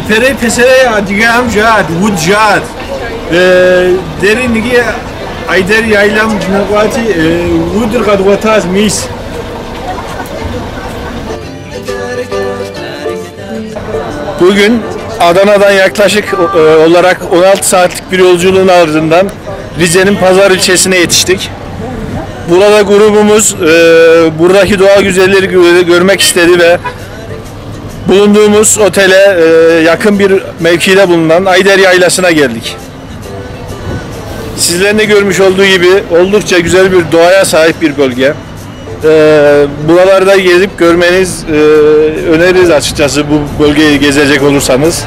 پره پسره دیگه هم جاد ود جاد دری نگی ایدر یایلم نقاطی ود قدوتاز میس Bugün Adana'dan yaklaşık olarak 16 saatlik bir yolculuğun ardından Rize'nin Pazar ilçesine yetiştik. Burada grubumuz buradaki doğal güzellikleri görmek istedi ve bulunduğumuz otele yakın bir mevkide bulunan Ayder Yaylası'na geldik. Sizlerin de görmüş olduğu gibi oldukça güzel bir doğaya sahip bir bölge. Buralarda gezip görmeniz öneririz açıkçası bu bölgeyi gezecek olursanız.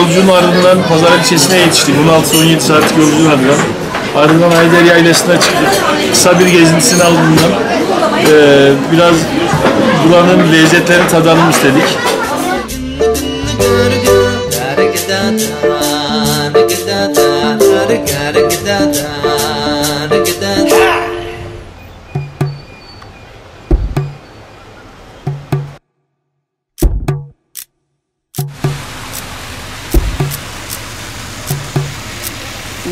yolculuğun ardından Pazar ilçesine yetiştik. 16-17 saatlik yolculuğun ardından Ayder Yaylası'na çıktık. Kısa bir gezintisinin ardından biraz buranın lezzetlerini tadalım istedik.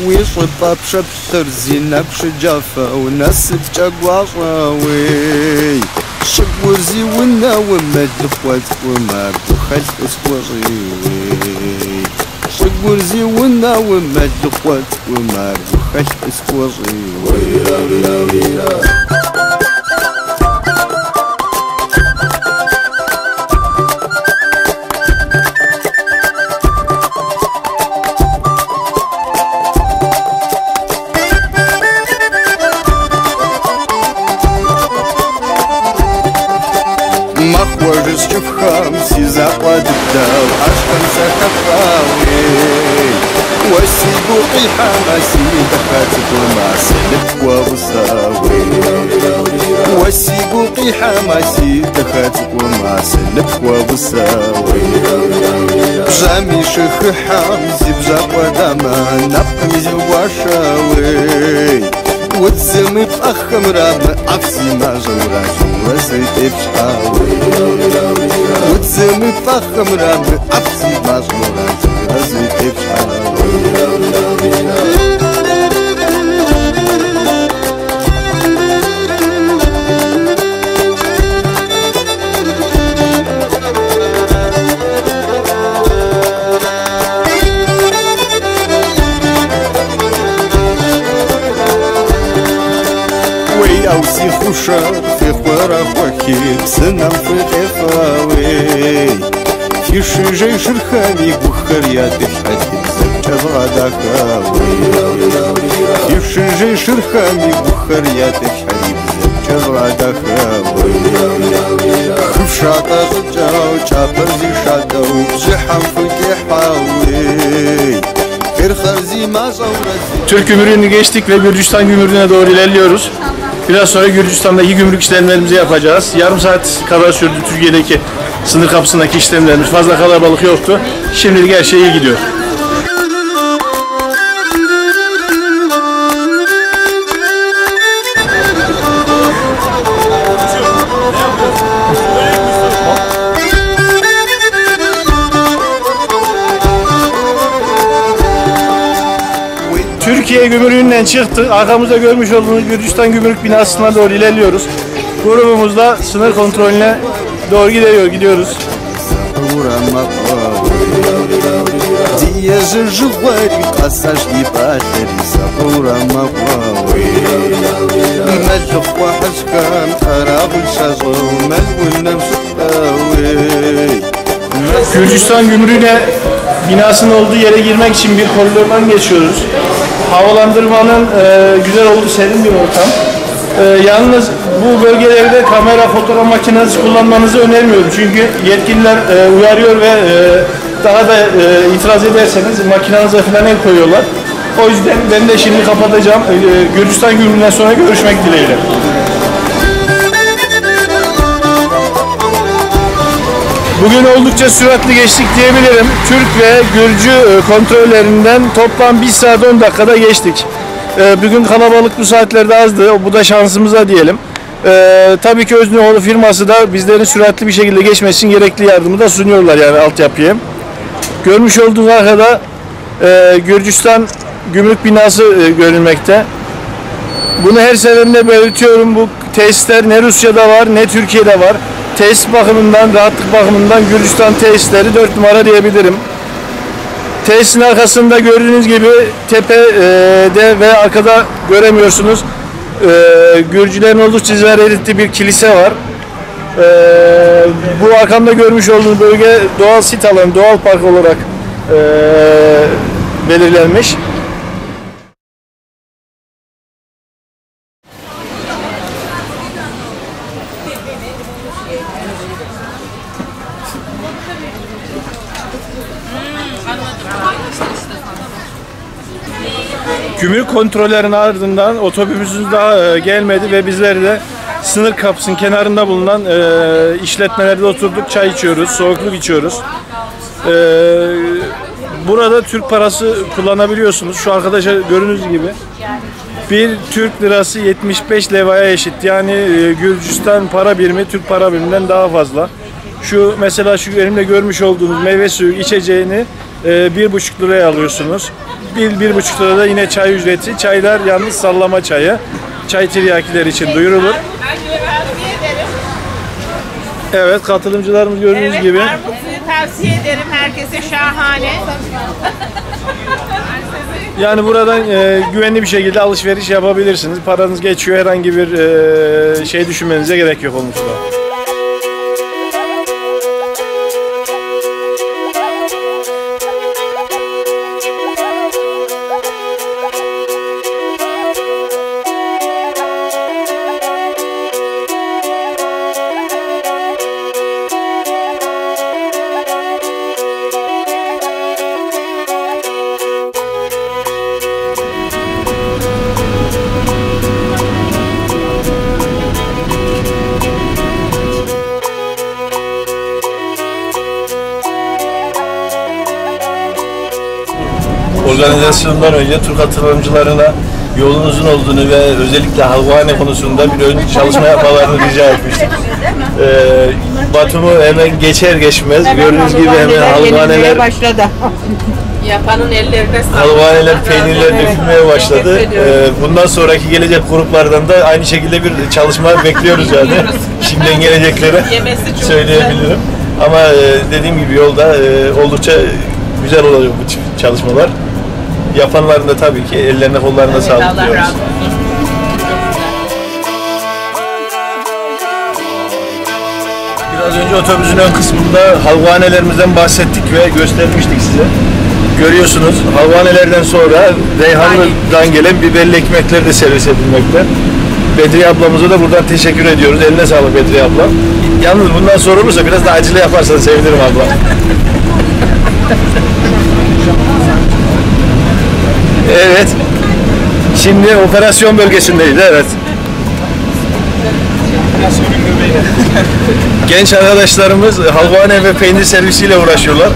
ويصب بشبثر زينة بشجافة وناس بجاقواصاوي شقور زي ونا وما دفوات وما بخلف اسكوزيوي شقور زي ونا وما دفوات وما بخلف اسكوزيوي مخوجز شوف خمسي زقد الداو عشقا سكفاوي والسيبوقي حماسي دخلت وما سلك ووساوي والسيبوقي حماسي دخلت وما سلك ووساوي بجامي شيخ حمزي بجاقوا داما نبقمزي واشاوي وتزمي فأخم رام عفسي ما جورا جورا زيتي بشحاوي وتزمي فأخم رام عفسي ما جورا جورا زيتي بشحاوي أو سيخوشا في خورا خوكي سنم في خفاوي في شجي شرخاني وخرياتي حديد زبجة غداكاوي في شجي شرخاني وخرياتي حديد زبجة غداكاوي خفشاتا غجاو چابر زي شاتا وبجحم في كحاوي Türk gümrüğünü geçtik ve Gürcistan gümrüğüne doğru ilerliyoruz. Biraz sonra Gürcistan'daki gümrük işlemlerimizi yapacağız. Yarım saat kadar sürdü Türkiye'deki sınır kapısındaki işlemlerimiz. Fazla kalabalık yoktu. Şimdilik her şey iyi gidiyor. Türkiye gümrüğünden çıktık. Arkamızda görmüş olduğunuz Gürcistan gümrük binasına doğru ilerliyoruz. Grubumuzda sınır kontrolüne doğru gidiyoruz. Gürcistan gümrüğüne binasının olduğu yere girmek için bir koridordan geçiyoruz. Havalandırmanın güzel olduğu serin bir ortam. Yalnız bu bölgelerde kamera, fotoğraf makinesi kullanmanızı önermiyorum. Çünkü yetkililer uyarıyor ve daha da itiraz ederseniz makinenize falan el koyuyorlar. O yüzden ben de şimdi kapatacağım. Gürcistan gümrüğünden sonra görüşmek dileğiyle. Bugün oldukça süratli geçtik diyebilirim. Türk ve Gürcü kontrollerinden toplam 1 saat 10 dakikada geçtik. Bugün kalabalık bu saatlerde azdı. Bu da şansımıza diyelim. Tabii ki Öznioğlu firması da bizlerin süratli bir şekilde geçmesi için gerekli yardımı da sunuyorlar yani altyapıya. Görmüş olduğunuz arkada Gürcistan gümrük binası görülmekte. Bunu her seferinde belirtiyorum. Bu tesisler ne Rusya'da var ne Türkiye'de var. Tesis bakımından, rahatlık bakımından Gürcistan tesisleri 4 numara diyebilirim. Tesisin arkasında gördüğünüz gibi tepede ve arkada göremiyorsunuz. Gürcülerin oldukça ziyaretli bir kilise var. Bu arkamda görmüş olduğunuz bölge doğal sit alanı, doğal park olarak belirlenmiş. Gümrük kontrollerinin ardından otobüsümüz daha gelmedi ve bizler de sınır kapısının kenarında bulunan işletmelerde oturduk, çay içiyoruz, soğukluk içiyoruz. Burada Türk parası kullanabiliyorsunuz. Şu arkadaşa gördüğünüz gibi bir Türk lirası 75 levaya eşit. Yani Gürcistan para birimi Türk para biriminden daha fazla. Şu mesela şu elimde görmüş olduğunuz meyve suyu içeceğini 1,5 liraya alıyorsunuz. 1,5 lirada yine çay ücreti. Çaylar yalnız sallama çayı. Çay tiryakiler için duyurulur. Evet, katılımcılarımız gördüğünüz gibi. Armut suyu tavsiye ederim herkese, şahane. Yani buradan güvenli bir şekilde alışveriş yapabilirsiniz. Paranız geçiyor, herhangi bir şey düşünmenize gerek yok olmuşlar. Organizasyondan önce Türk katılımcılarına yolun uzun olduğunu ve özellikle Halvane konusunda bir ön çalışma yapmalarını rica etmiştik. Batum'u hemen geçer geçmez gördüğünüz gibi hemen halvaneler başladı. Yapanın ellerine sağlık. Halvaneler, peynirler dökülmeye başladı. Bundan sonraki gelecek gruplardan da aynı şekilde bir çalışma bekliyoruz yani. Şimdiden geleceklere söyleyebilirim. Ama dediğim gibi yolda oldukça güzel olacak bu tip çalışmalar. Yapanların da tabii ki ellerine kollarına sağlık Allah diyoruz. razı olsun. Biraz önce otobüsün ön kısmında halvanelerimizden bahsettik ve göstermiştik size. Görüyorsunuz halvanelerden sonra Reyhanlı'dan gelen biberli ekmekler de servis edilmekte. Bedriye ablamıza da buradan teşekkür ediyoruz. Eline sağlık Bedriye abla. Yalnız bundan sonra olursa biraz da acele yaparsan sevinirim abla. Evet. Şimdi operasyon bölgesindeyiz. Evet. Genç arkadaşlarımız halvane ve peynir servisiyle uğraşıyorlar.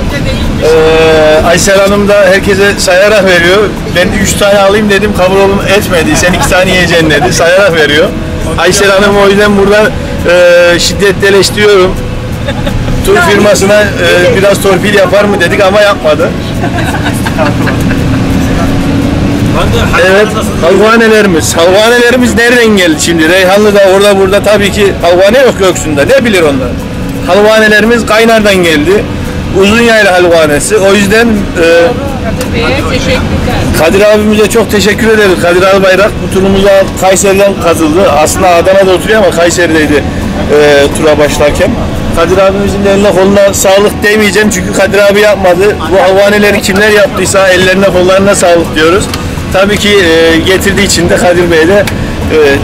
Aysel Hanım da herkese sayarak veriyor. Ben 3 tane alayım dedim, kabul etmedi. Sen 2 tane yiyeceksin dedi. Sayarak veriyor. Aysel Hanım o yüzden burada şiddetle eleştiriyorum. Tur firmasına biraz torpil yapar mı dedik ama yapmadı. Evet, halvanelerimiz. Halvanelerimiz nereden geldi şimdi? Reyhanlı'da, orada burada tabii ki halvane yok Göksu'nda. Ne bilir onlar? Halvanelerimiz Kaynar'dan geldi. Uzunyayla halvanesi. O yüzden Kadir Bey'e teşekkürler. Kadir abimize çok teşekkür ederiz. Kadir Albayrak bu turumuza Kayseri'den katıldı. Aslında Adana'da oturuyor ama Kayseri'deydi tura başlarken. Kadir abimizin de eline koluna sağlık demeyeceğim çünkü Kadir abi yapmadı. Bu halvaneleri kimler yaptıysa ellerine kollarına sağlık diyoruz. Tabii ki getirdiği için de Kadir Bey'e de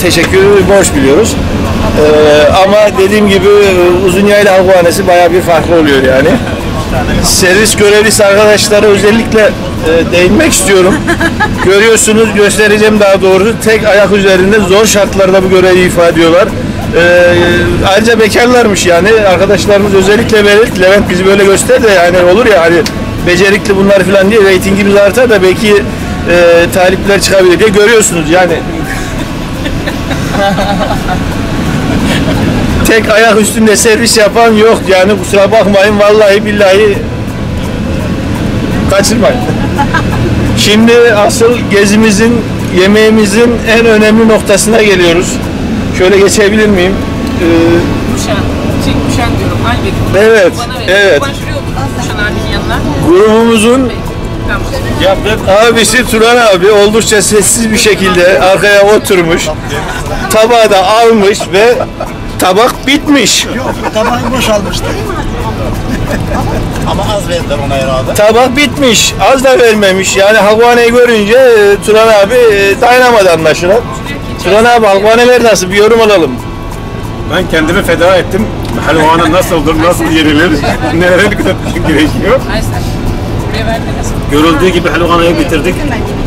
teşekkür borç biliyoruz. Ama dediğim gibi Uzunyayla halvanesi bayağı bir farklı oluyor yani. Servis görevlisi arkadaşlara özellikle değinmek istiyorum. Görüyorsunuz, göstereceğim daha doğrusu. Tek ayak üzerinde zor şartlarda bu görevi ifade ediyorlar. Ayrıca bekarlarmış yani. Arkadaşlarımız özellikle Levent bizi böyle göster de yani olur ya hani becerikli bunlar falan diye reytingimiz artar da belki talipler çıkabilir diye görüyorsunuz yani. Tek ayak üstünde servis yapan yok yani kusura bakmayın vallahi billahi kaçırmayın. Şimdi asıl gezimizin, yemeğimizin en önemli noktasına geliyoruz. Şöyle geçebilir miyim? Kuşan diyorum. Hangi? Evet, evet. Kuşan abinin yanına. Grubumuzun abisi Turan abi oldukça sessiz bir şekilde arkaya oturmuş. Tabağı da almış ve tabak bitmiş. Yok, tabağı boşalmıştı. Ama az verdiler ona herhalde. Tabak bitmiş. Az da vermemiş. Yani halvaneyi görünce Turan abi dayanamadı anlaşılan. Turan abi halvaneler nasıl? Bir yorum alalım. Ben kendimi feda ettim. Halvanın nasıldır, nasıl yenilir, nelere dikkat etmek gerekiyor. Görüldüğü gibi halvanayı bitirdik.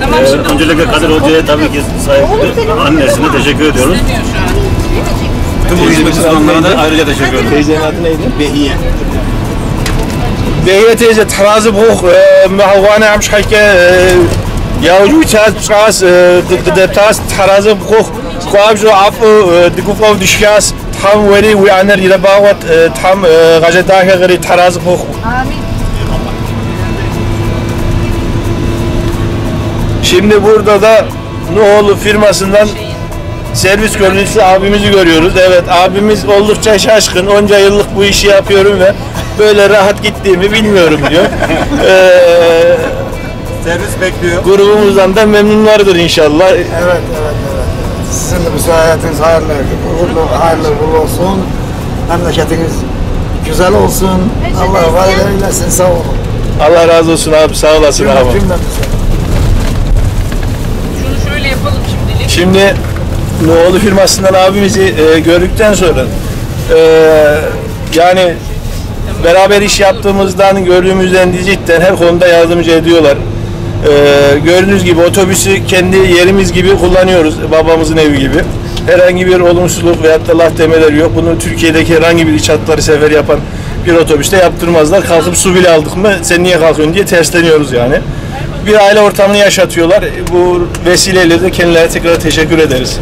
Tamam şimdi Öncelikle Kadir Hoca'ya tabii ki saygı, annesine teşekkür ediyoruz. demiyor şu an. Tüm bu hizmet sunanlara da ayrıca teşekkür ediyoruz. Teyzenin adı neydi? Behiye. Behiye teyze terazi buk mahvane amş hayke yavcu çaz çaz gıdeptas terazi buk kuabju afu dikufav düşkas tam veri uyaner yirabavat tam gazetaya gri terazi buk. Şimdi burada da Nuhoğlu firmasından servis görevlisi abimizi görüyoruz. Evet, abimiz oldukça şaşkın. Onca yıllık bu işi yapıyorum ve böyle rahat gittiğimi bilmiyorum diyor. Servis bekliyor. Grubumuzdan da memnunlardır inşallah. Evet. Sizin de müsaadeniz hayırlı uğurlu olsun. Memleketiniz güzel olsun. Allah var eylesin. Sağ olun. Allah razı olsun abi, sağ olasın abi. Cümlemize. Şunu şöyle yapalım şimdilik. Şimdi Nuhoğlu firmasından abimizi gördükten sonra yani beraber iş yaptığımızdan, gördüğümüzden cidden her konuda yardımcı ediyorlar. Gördüğünüz gibi otobüsü kendi yerimiz gibi kullanıyoruz, babamızın evi gibi. Herhangi bir olumsuzluk veyahut da laf demeleri yok. Bunu Türkiye'deki herhangi bir iç hatları sefer yapan bir otobüste yaptırmazlar. Kalkıp su bile aldık mı sen niye kalkıyorsun diye tersleniyoruz yani. Bir aile ortamını yaşatıyorlar. Bu vesileyle de kendilerine tekrar teşekkür ederiz.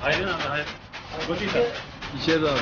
Hayır abi, hayır. İçeride abi.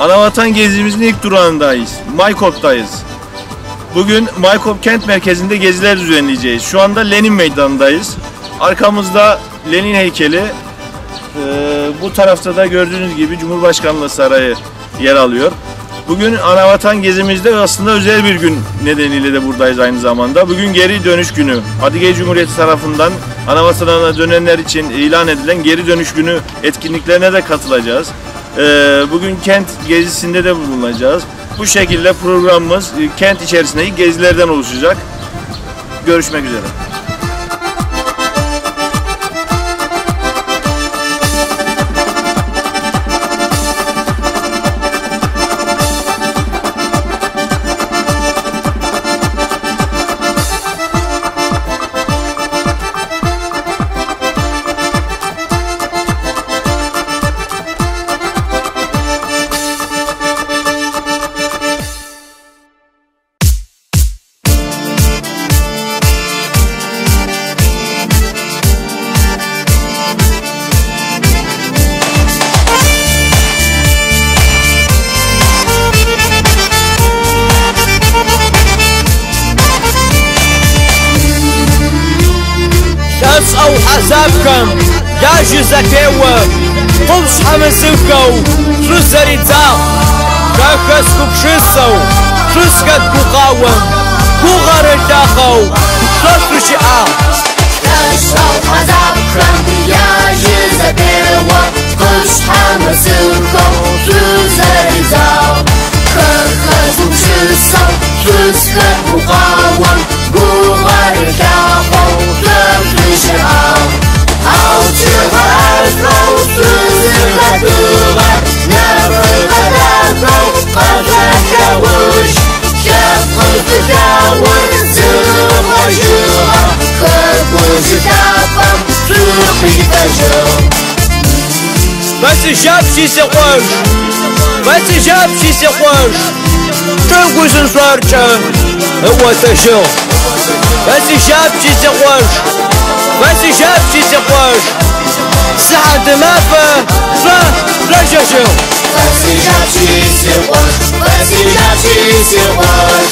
Anavatan gezimizin ilk durağındayız. Maykop'tayız. Bugün Maykop kent merkezinde geziler düzenleyeceğiz. Şu anda Lenin Meydanı'ndayız. Arkamızda Lenin heykeli. Bu tarafta da gördüğünüz gibi Cumhurbaşkanlığı Sarayı yer alıyor. Bugün Anavatan gezimizde aslında özel bir gün nedeniyle de buradayız aynı zamanda. Bugün geri dönüş günü. Adıgeyi Cumhuriyeti tarafından Anavatan'a dönenler için ilan edilen geri dönüş günü etkinliklerine de katılacağız. Bugün kent gezisinde de bulunacağız. Bu şekilde programımız kent içerisindeki gezilerden oluşacak. Görüşmek üzere. أو حسابكم يا جزاكيوا قوس حمسكو فلوس ريتا كاكسكو بشيسو فلوس قد بقاوم بوغر الداخو فلوس رجعا أو حسابكم يا جزاكيوا قوس حمسكو فلوس ريتا كاكسكو بشيسو فلوس قد بقاوم بوغر الداخو بس جاب شي سقوش بس جاب شي سقوش تنقز نصارجه هو تشو بس جاب شي سقوش بس جاب شي سقوش سعد ما فرجشو بس جاب شي سقوش بس جاب شي سقوش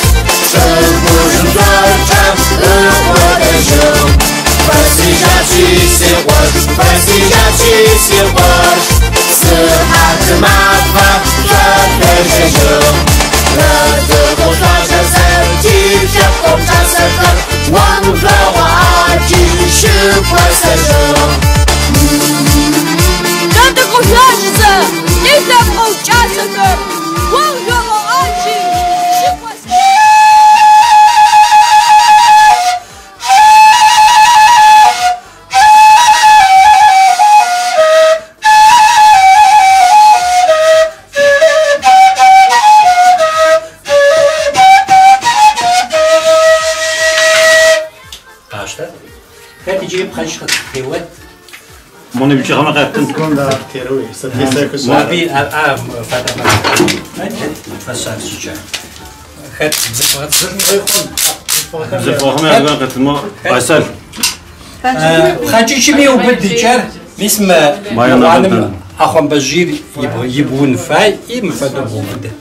تنقز نصارجه هو تشو بس جاب شي سقوش بس جاب شي سقوش سعد ما فرجشو لا تقطع جسدي تقطع سكر وانفلو عاجي شوف وسجو لا تقطع جسد تقطع سكر وانفلو عاجي شوف وسجو تجيب خشخة تيوت موني بيجي خمسة قطن تكون ده تيروي ستيسا كسر ما في فترة فسر سجى خد زفرت زفوا خمسة قطن ما أسر خاجي شبيه وبدي جار اسم معلم أخوان بجير يبون فاي يمفدوا بوده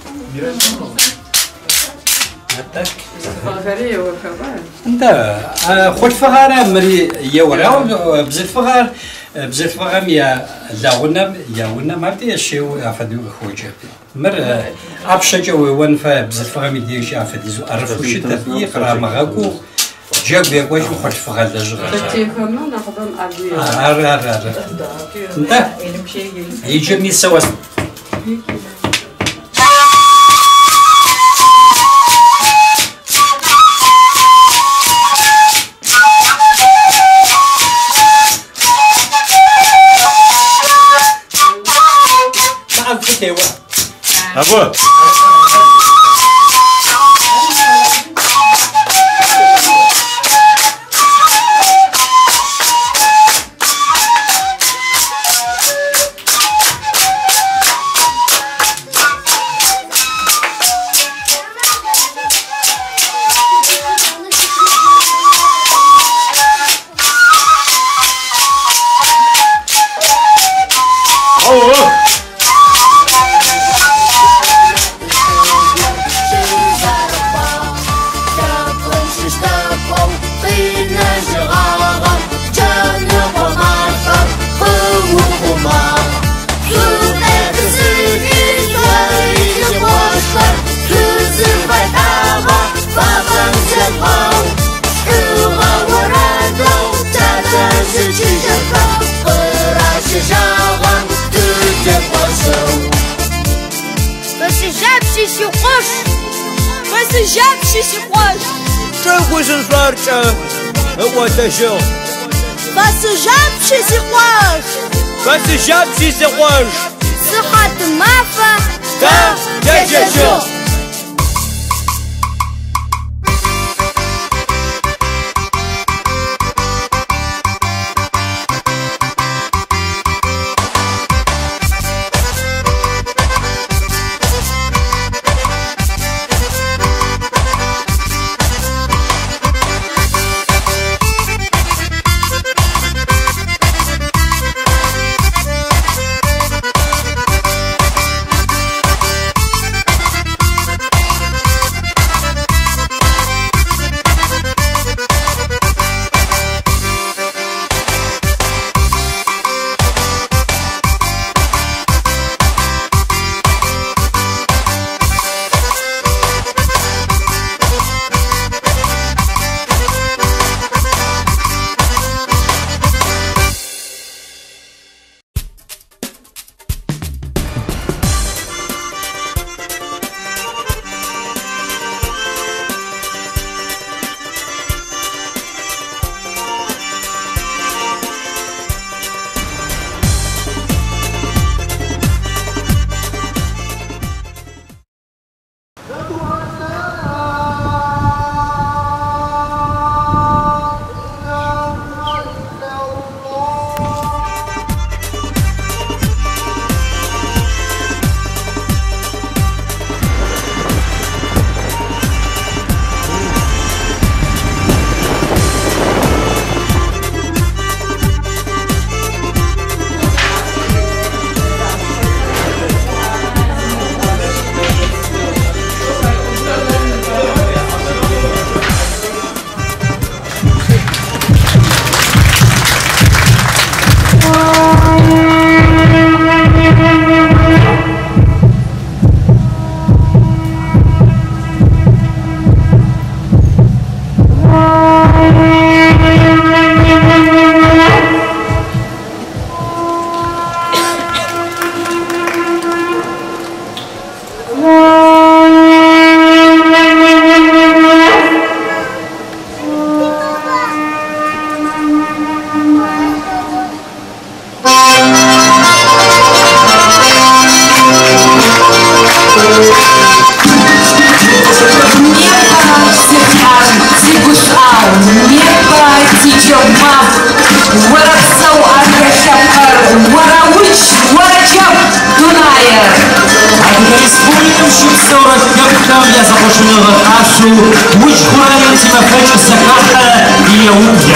انت خود فغارة مري يورا بزل فغار بزل فغام يا لاونا ما بدي شيء افدو خوجه مر ابشجه ونفا بزل فغام يديش افديزو عرفوا شي تفي قرا مغاكو جاب يقوش خود فغار لجغ انت يجبني سوا أبو جاب شي سيقواش شو سنصارجة هو تشو بس جاب شي سيقواش بس جاب شي سقواش صحة مافا تا تشو Victoria założonego czasu, łódź chórający na fecie zakata i jałówkę.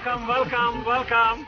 Welcome, welcome, welcome.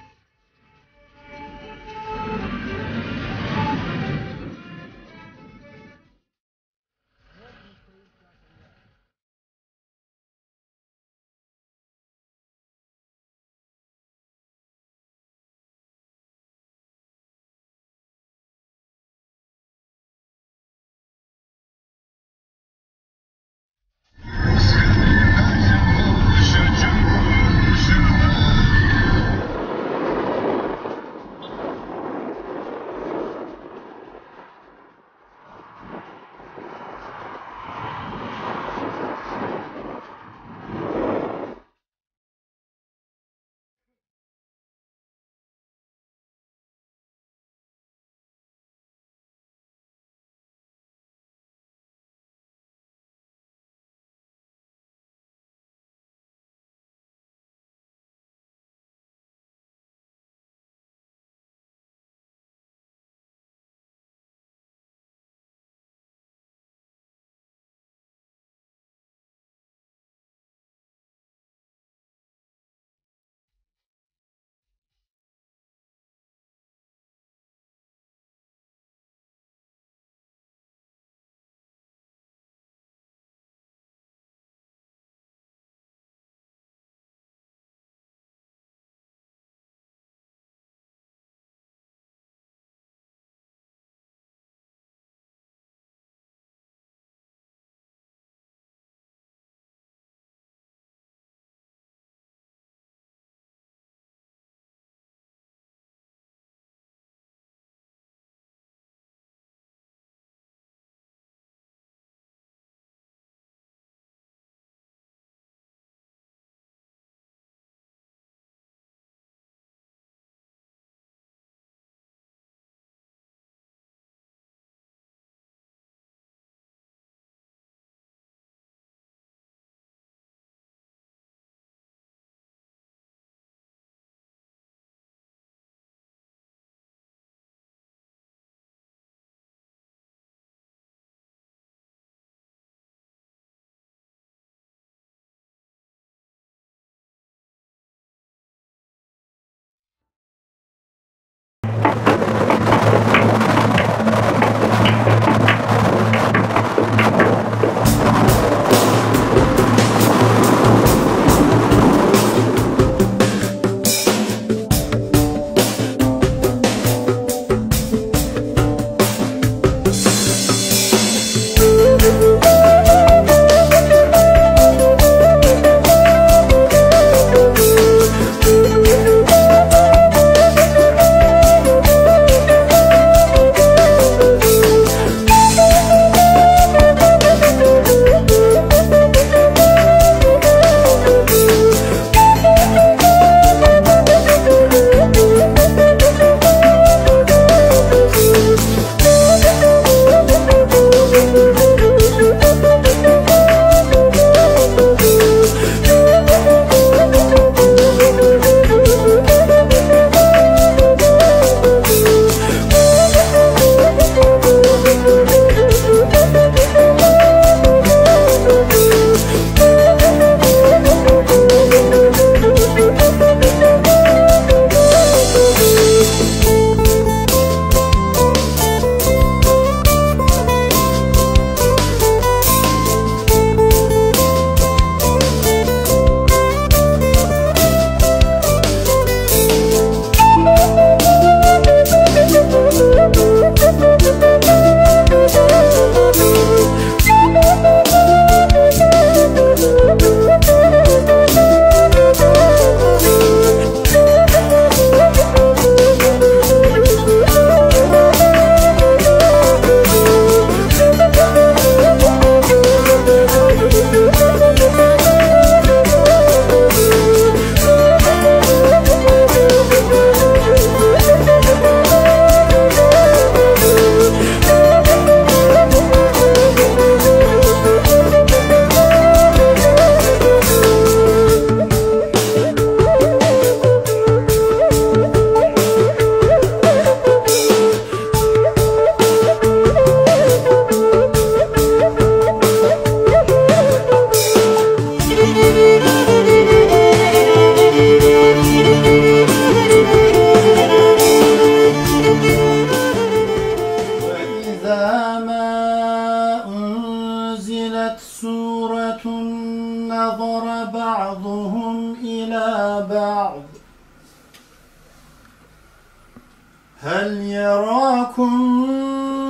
هل يراكم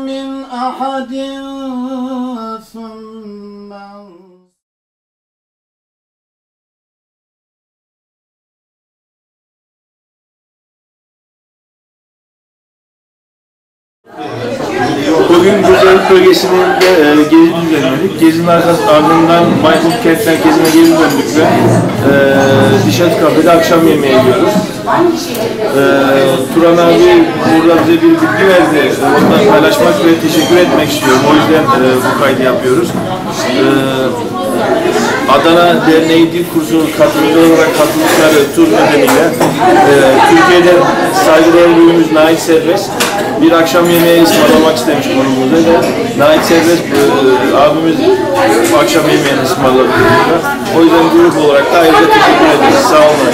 من أحد ثم Bugün Göcek bölgesinde gezi düzenledik. Gezinin ardından Bayburt Kent Merkezi'ne geri döndük ve Dişat Kafe'de akşam yemeği yiyoruz. Turan abi burada bize bir bilgi verdi. Ondan paylaşmak ve teşekkür etmek istiyorum. O yüzden bu kaydı yapıyoruz. Adana Derneği Dil Kursu katılımcı olarak katıldıkları tur nedeniyle Türkiye'de saygıdeğer büyüğümüz Nail Serbest bir akşam yemeği ısmarlamak istemiş konumuzda ve Nail Serbest abimiz bu akşam yemeğini ısmarladı. O yüzden grup olarak da ayrıca teşekkür ederiz. Sağ olun.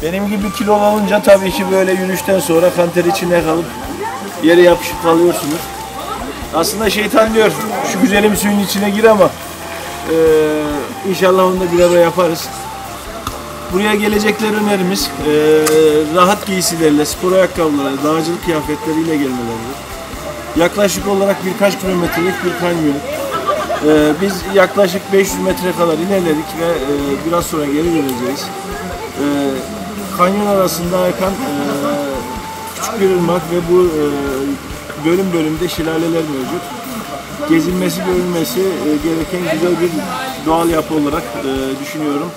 Benim gibi kilo alınca tabii ki böyle yürüyüşten sonra kanter içine kalıp yere yapışıp kalıyorsunuz. Aslında şeytan diyor şu güzelim suyun içine gir ama inşallah onu da bir ara yaparız. Buraya gelecekler önerimiz rahat giysilerle, spor ayakkabılarla, dağcılık kıyafetleriyle gelmeleridir. Yaklaşık olarak birkaç kilometrelik bir kanyon. Biz yaklaşık 500 metre kadar ilerledik ve biraz sonra geri döneceğiz. Kanyon arasında akan küçük bir ırmak ve bu bölüm bölümde şelaleler mevcut. Gezilmesi, görülmesi gereken güzel bir doğal yapı olarak düşünüyorum.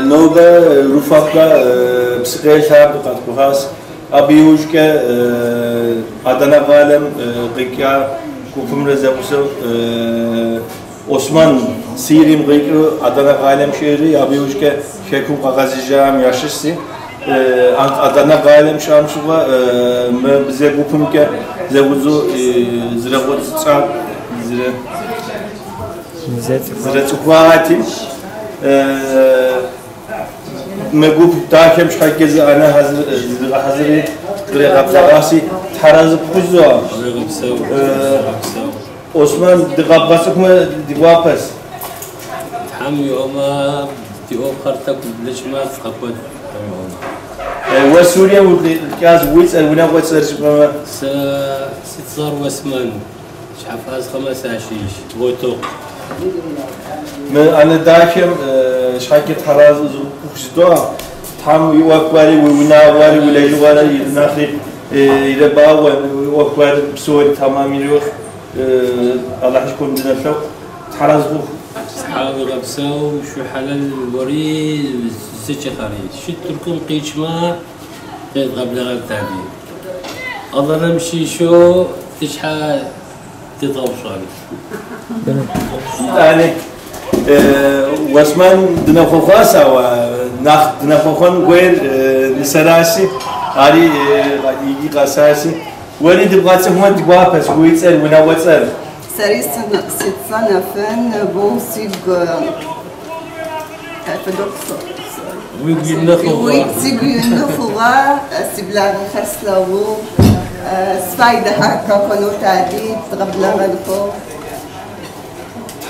Nova Rufak'la psikoloji sabıkat kuhas abiyuşke Adana Galem Gıkya Kufum Rezakusu Osman Sirim Gıkya Adana Galem şehri abiyuşke Şekum Kagazijam yaşısı Adana Galem şamşuva bize Kufumke Zevuzu Ziragot Ziratukvatim مجوب تاكم شحال كذا أنا حزري طريقة بزراسي تحرز بخزوا عثمان دقابسك ما دقابس حم يوما تيوب خرطك بلجما فقبض وسوريا والكاز ويس الونا ويس ست صار واسمان شحفاز 5 عشيش غوتوق أنا داكم شحال كتحرز بخزوا تام يوقفاري وناواري ولا يواري ناخذ إذا باو يوقفار بسوري تمام يروح الله يكون لنا فوق تحرز بخ صحابي غبسوا شو حلال وري سيتش خارج شو تركم قيشما قبل غير تابي الله نمشي شو تشحى تطوشان يعني واسمان دنخوخاسا ونخ دنخوخون غير نسراسي علي يجي قاساسي ولي دبغات هون دبابس ويتسال ونوتسال سريس ست صنفن بوسيق ويتسيقينخوغا سبلاغ خسلاو سفايدة هكا كونو تعديد غبلاغ الفوق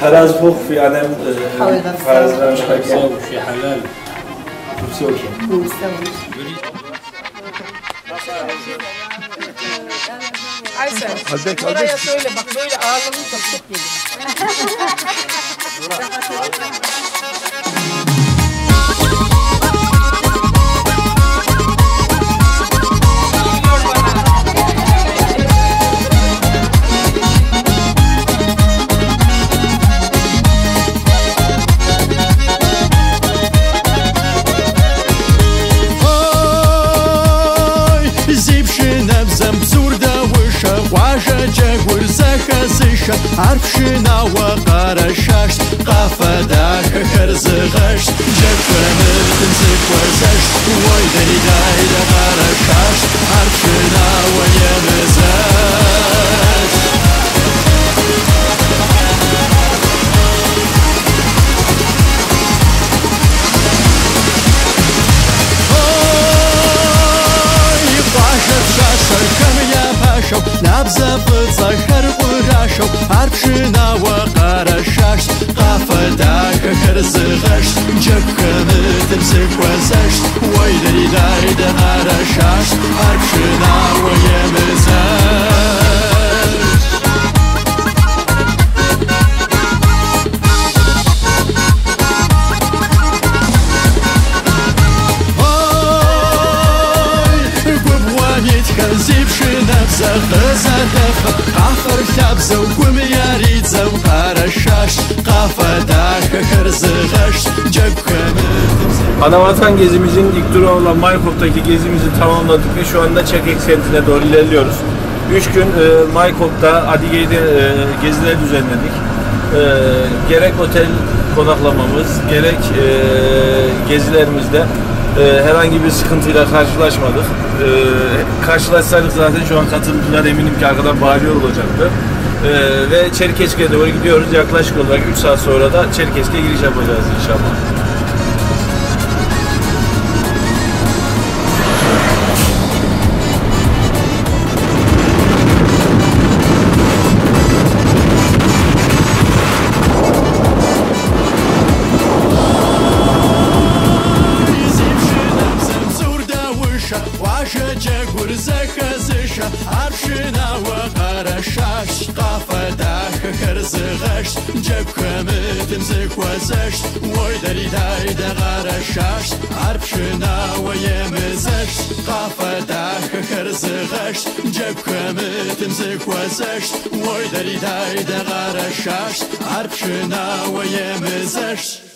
حراز فوق في عالم حراز مش حكي في حلال Aysel, buraya söyle bak böyle ağırlığını çok geliyor. عرفشنا وقارشاش قافدا خرزغش جكمل تمسك وزش ويدري دايد غارشاش عرفشنا ويمزاش قاشت شاشر كم يا باشو نبزة بتصخر قراشو عرفشنا وقارشاش قافداك خرزغش جكمل تمسك وزش ويدري دايد غارشاش عرفشنا ويمزاش زيبشنا بزغزة قافر ثابزة وقم ياريدزة وقارشاش قافداك خرزغش Anavatan gezimizin ilk durağı olan Maykop'taki gezimizi tamamladık ve şu anda Çek eksentine doğru ilerliyoruz. 3 gün Maykop'ta Adigey'de geziler düzenledik. Gerek otel konaklamamız, gerek gezilerimizde herhangi bir sıkıntıyla karşılaşmadık. Karşılaşsaydık zaten şu an katılımcılar eminim ki arkadan bağırıyor olacaktı. Ve Çerkezk'e doğru gidiyoruz. Yaklaşık olarak 3 saat sonra da Çerkezk'e giriş yapacağız inşallah. عرفشنا وقارشاش قافداك خرزغش جبكم تمسك وزش ويدري دايد غارشاش عرفشنا ويمزش قافداك خرزغش جبكم تمسك وزش ويدري دايد غارشاش عرفشنا ويمزش